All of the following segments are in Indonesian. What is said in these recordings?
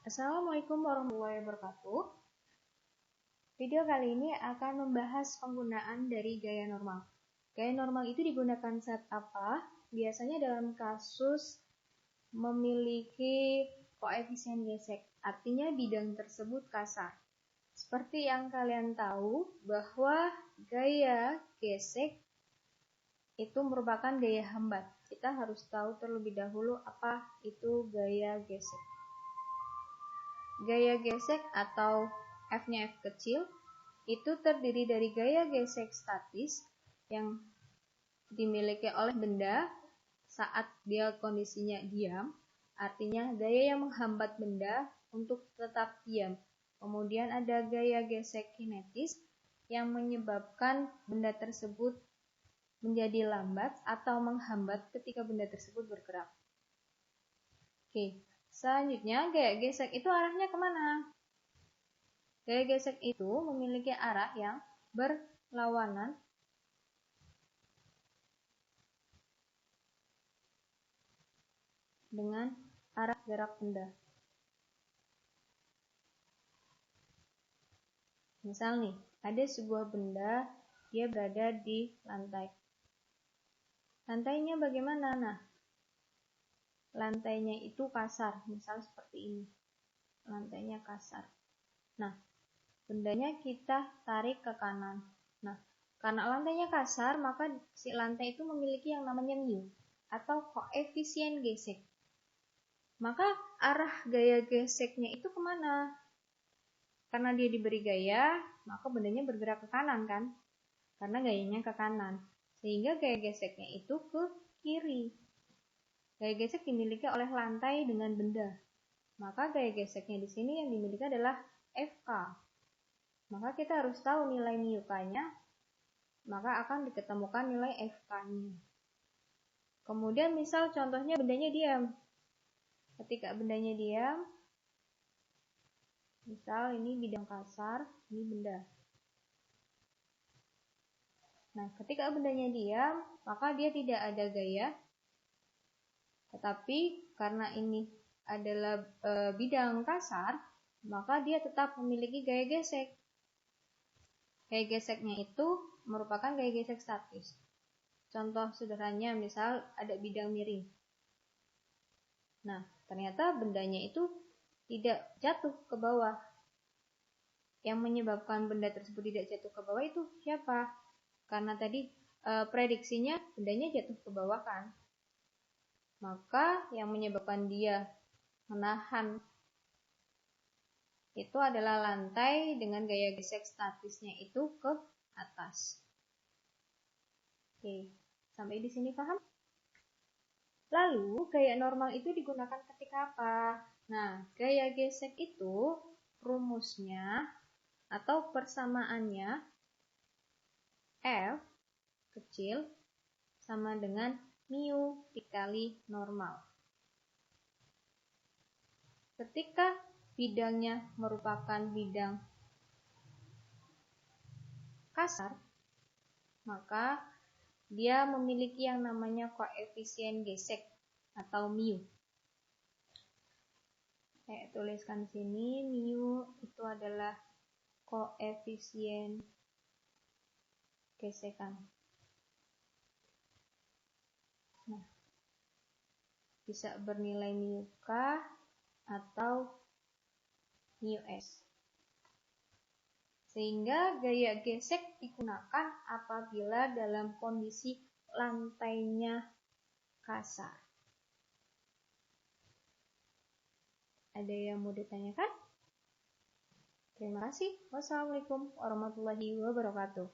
Assalamualaikum warahmatullahi wabarakatuh. Video kali ini akan membahas penggunaan dari gaya normal. Gaya normal itu digunakan saat apa? Biasanya dalam kasus memiliki koefisien gesek, artinya bidang tersebut kasar. Seperti yang kalian tahu bahwa gaya gesek itu merupakan gaya hambat. Kita harus tahu terlebih dahulu apa itu gaya gesek. Gaya gesek atau F-nya F kecil itu terdiri dari gaya gesek statis yang dimiliki oleh benda saat dia kondisinya diam, artinya gaya yang menghambat benda untuk tetap diam. Kemudian ada gaya gesek kinetis yang menyebabkan benda tersebut menjadi lambat atau menghambat ketika benda tersebut bergerak. Oke. Selanjutnya, gaya gesek itu arahnya kemana? Gaya gesek itu memiliki arah yang berlawanan dengan arah gerak benda. Misal nih, ada sebuah benda, dia berada di lantai. Lantainya bagaimana? Nah, lantainya itu kasar, misal seperti ini. Lantainya kasar. Nah, bendanya kita tarik ke kanan. Nah, karena lantainya kasar, maka si lantai itu memiliki yang namanya mu, atau koefisien gesek. Maka arah gaya geseknya itu kemana? Karena dia diberi gaya, maka bendanya bergerak ke kanan kan? Karena gayanya ke kanan. Sehingga gaya geseknya itu ke kiri. Gaya gesek dimiliki oleh lantai dengan benda. Maka gaya geseknya di sini yang dimiliki adalah Fk. Maka kita harus tahu nilai mu k-nya, maka akan diketemukan nilai Fk-nya. Kemudian misal contohnya bendanya diam. Ketika bendanya diam, misal ini bidang kasar, ini benda. Nah, ketika bendanya diam, maka dia tidak ada gaya. Tetapi karena ini adalah bidang kasar, maka dia tetap memiliki gaya gesek. Gaya geseknya itu merupakan gaya gesek statis. Contoh sederhananya misal ada bidang miring. Nah, ternyata bendanya itu tidak jatuh ke bawah. Yang menyebabkan benda tersebut tidak jatuh ke bawah itu siapa? Karena tadi prediksinya bendanya jatuh ke bawah kan. Maka yang menyebabkan dia menahan itu adalah lantai dengan gaya gesek statisnya itu ke atas. Oke, sampai di sini paham? Lalu, gaya normal itu digunakan ketika apa? Nah, gaya gesek itu rumusnya atau persamaannya F kecil sama dengan mu dikali normal. Ketika bidangnya merupakan bidang kasar, maka dia memiliki yang namanya koefisien gesek atau mu. Saya tuliskan sini, mu itu adalah koefisien gesekan. Nah, bisa bernilai mu k atau mu s. Sehingga gaya gesek digunakan apabila dalam kondisi lantainya kasar. Ada yang mau ditanyakan? Terima kasih. Wassalamualaikum warahmatullahi wabarakatuh.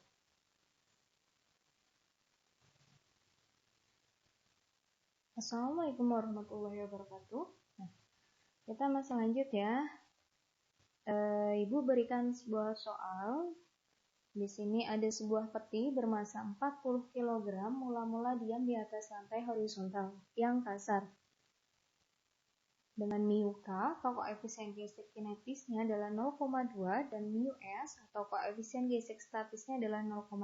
Assalamualaikum warahmatullahi wabarakatuh. Nah, kita masih lanjut ya. Ibu berikan sebuah soal. Di sini ada sebuah peti bermassa 40 kg mula-mula diam di atas lantai horizontal yang kasar. Dengan mu k, koefisien gesek kinetisnya adalah 0,2 dan mu s atau koefisien gesek statisnya adalah 0,5.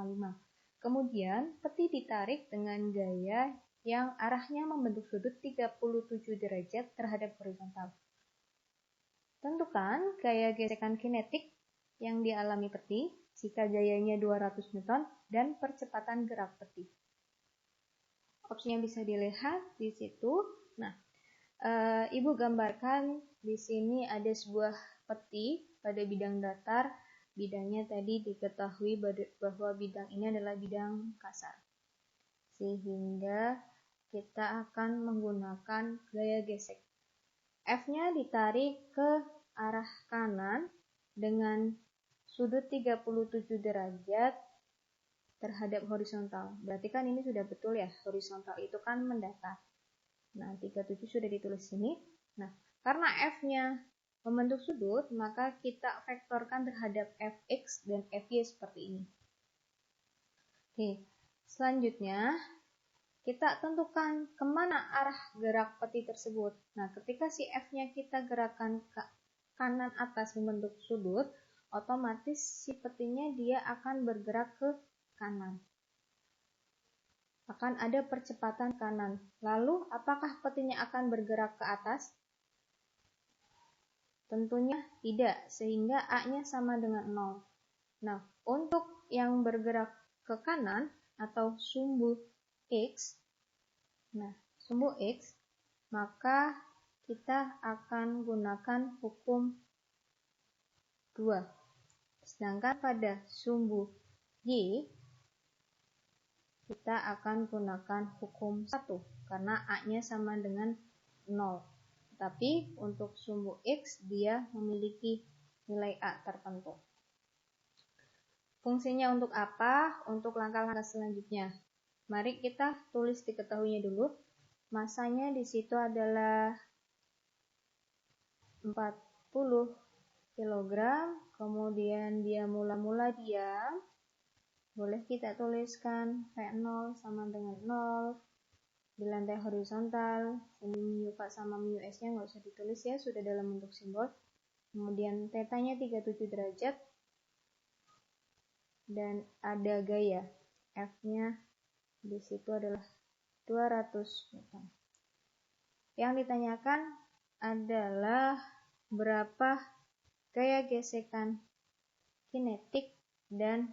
Kemudian peti ditarik dengan gaya yang arahnya membentuk sudut 37 derajat terhadap horizontal. Tentukan gaya gesekan kinetik yang dialami peti jika gayanya 200 Newton dan percepatan gerak peti. Opsi yang bisa dilihat di situ. Nah, Ibu gambarkan di sini ada sebuah peti pada bidang datar. Bidangnya tadi diketahui bahwa bidang ini adalah bidang kasar. Sehingga kita akan menggunakan gaya gesek. F-nya ditarik ke arah kanan dengan sudut 37 derajat terhadap horizontal. Berarti kan ini sudah betul ya, horizontal itu kan mendatar. Nah, 37 sudah ditulis sini. Nah, karena F-nya membentuk sudut, maka kita vektorkan terhadap Fx dan Fy seperti ini. Oke, selanjutnya kita tentukan kemana arah gerak peti tersebut. Nah, ketika si F-nya kita gerakan ke kanan atas membentuk sudut, otomatis si petinya dia akan bergerak ke kanan. Akan ada percepatan kanan. Lalu, apakah petinya akan bergerak ke atas? Tentunya tidak, sehingga A-nya sama dengan 0. Nah, untuk yang bergerak ke kanan atau sumbu X, maka kita akan gunakan hukum 2. Sedangkan pada sumbu Y, kita akan gunakan hukum 1, karena A-nya sama dengan 0. Tapi untuk sumbu X, dia memiliki nilai A tertentu. Fungsinya untuk apa? Untuk langkah-langkah selanjutnya. Mari kita tulis diketahuinya dulu. Masanya di situ adalah 40 kg, kemudian dia mula-mula diam. Boleh kita tuliskan V0 sama dengan 0 di lantai horizontal. Ini mu K sama mu S nya nggak usah ditulis ya, sudah dalam bentuk simbol. Kemudian tetanya 37 derajat dan ada gaya. F-nya di situ adalah 200 Newton. Yang ditanyakan adalah berapa gaya gesekan kinetik dan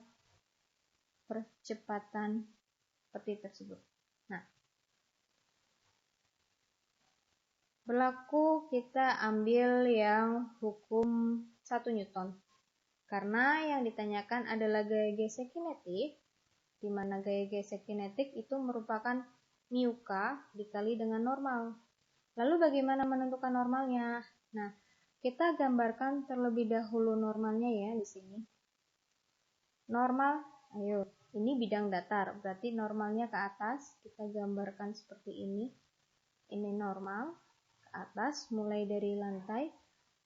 percepatan peti tersebut. Nah, berlaku kita ambil yang hukum 1 Newton. Karena yang ditanyakan adalah gaya gesek kinetik, di mana gaya gesek kinetik itu merupakan mu K dikali dengan normal. Lalu bagaimana menentukan normalnya? Nah, kita gambarkan terlebih dahulu normalnya ya di sini. Normal, ayo, ini bidang datar, berarti normalnya ke atas. Kita gambarkan seperti ini. Ini normal, ke atas, mulai dari lantai.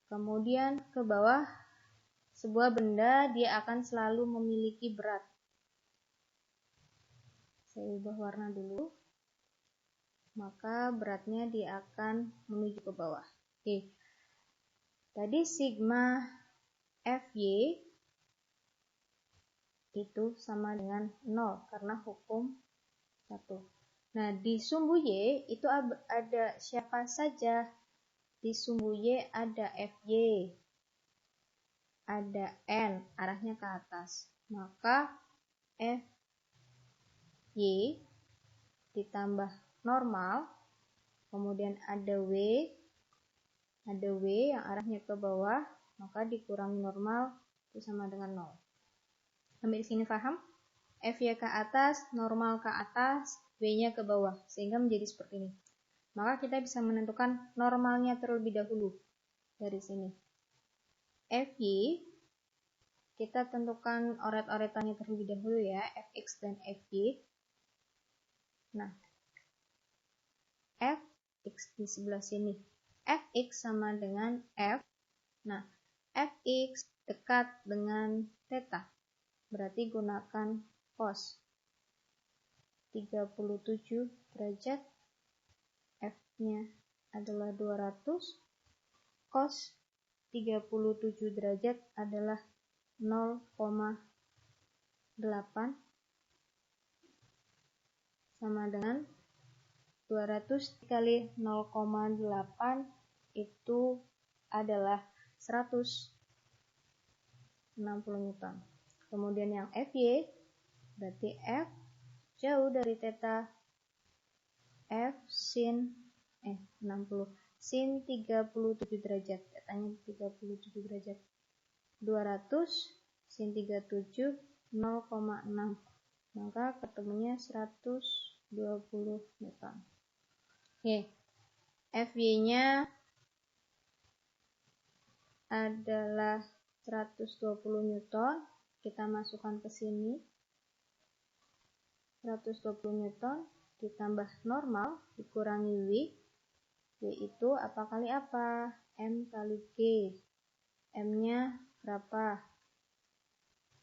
Kemudian ke bawah, sebuah benda dia akan selalu memiliki berat. Saya ubah warna dulu. Maka beratnya dia akan menuju ke bawah. Oke. Tadi sigma Fy itu sama dengan 0 karena hukum 1. Nah, di sumbu Y itu ada siapa saja? Di sumbu Y ada Fy. Ada N, arahnya ke atas. Maka Fy ditambah normal, kemudian ada W yang arahnya ke bawah, maka dikurangi normal itu sama dengan 0. Sampai di sini paham? Fy ke atas, normal ke atas, W-nya ke bawah, sehingga menjadi seperti ini. Maka kita bisa menentukan normalnya terlebih dahulu dari sini. Fy, kita tentukan oret-oretannya terlebih dahulu ya, Fx dan Fy. Nah, Fx di sebelah sini. Fx sama dengan F. Nah, Fx dekat dengan theta. Berarti gunakan cos 37 derajat. F-nya adalah 200. Cos 37 derajat adalah 0,8 sama dengan 200 dikali 0,8 itu adalah 160 Newton. Kemudian yang Fy berarti F jauh dari theta, F sin 60 sin 37 derajat, tetanya 37 derajat, 200 sin 37 0,6, maka ketemunya 120 Newton. Oke, Fy nya adalah 120 Newton, kita masukkan ke sini. 120 Newton ditambah normal dikurangi W, yaitu apa kali apa? M kali G. M-nya berapa?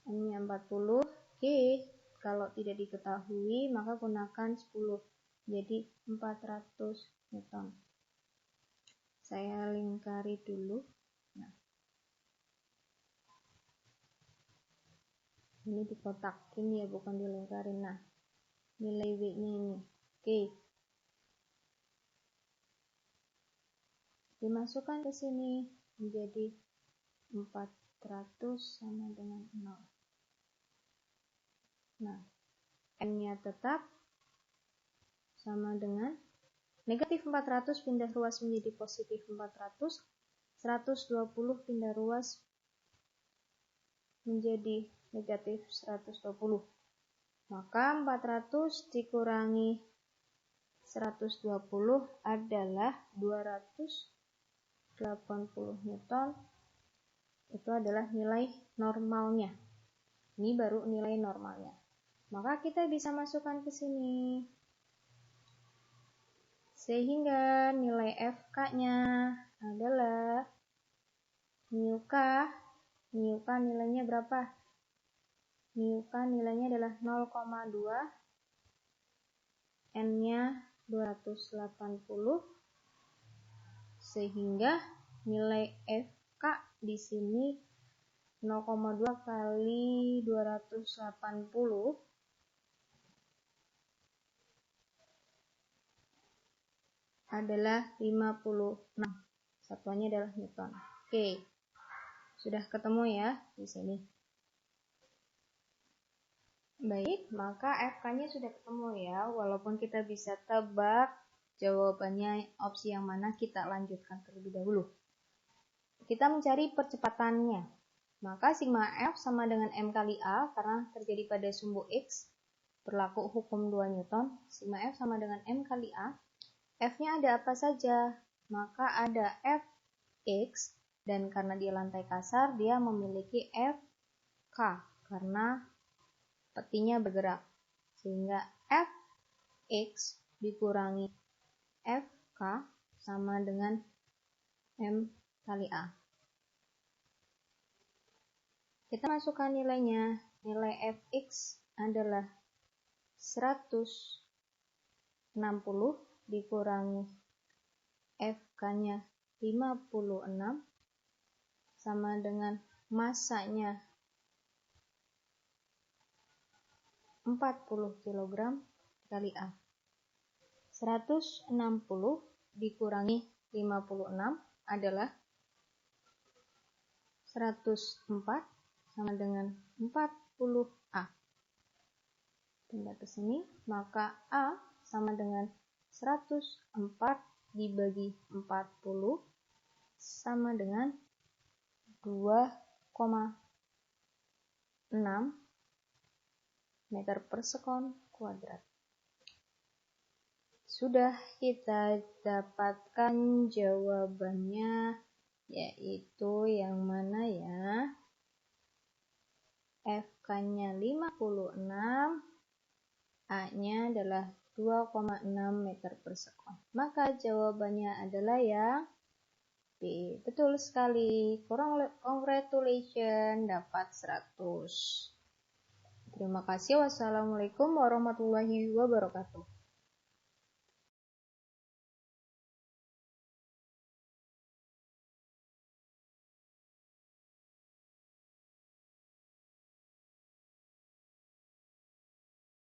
M-nya 40, G kalau tidak diketahui maka gunakan 10, jadi 400 Newton. Saya lingkari dulu. Nah, ini dikotakin ya, bukan dilingkarin. Nah, nilai W-nya ini. Oke. Dimasukkan ke sini menjadi 400 sama dengan 0. Nah, N-nya tetap sama dengan negatif 400 pindah ruas menjadi positif 400, 120 pindah ruas menjadi negatif 120. Maka 400 dikurangi 120 adalah 280 Newton. Itu adalah nilai normalnya. Ini baru nilai normalnya. Maka kita bisa masukkan ke sini. Sehingga nilai FK-nya adalah μK. μK nilainya berapa? μK nilainya adalah 0,2. N-nya 280. Sehingga nilai FK di sini 0,2 kali 280 adalah 56. Satuannya adalah Newton. Oke. Sudah ketemu ya di sini. Baik, maka FK-nya sudah ketemu ya. Walaupun kita bisa tebak jawabannya opsi yang mana, kita lanjutkan terlebih dahulu. Kita mencari percepatannya. Maka sigma F sama dengan M kali A karena terjadi pada sumbu X. Berlaku hukum 2 Newton. Sigma F sama dengan M kali A. F-nya ada apa saja? Maka ada Fx, dan karena dia lantai kasar, dia memiliki Fk karena petinya bergerak. Sehingga Fx dikurangi Fk sama dengan M kali A. Kita masukkan nilainya. Nilai Fx adalah 160 dikurangi Fk-nya 56 sama dengan masanya 40 kg kali A. 160 dikurangi 56 adalah 104 sama dengan 40A. Pindah ke sini, maka A sama dengan 104 dibagi 40 sama dengan 2,6 meter per sekon kuadrat. Sudah kita dapatkan jawabannya, yaitu yang mana ya? Fk-nya 56, A-nya adalah 2,6 meter per sekon. Maka jawabannya adalah yang B. Betul sekali. Congratulations, dapat 100. Terima kasih. Wassalamualaikum warahmatullahi wabarakatuh.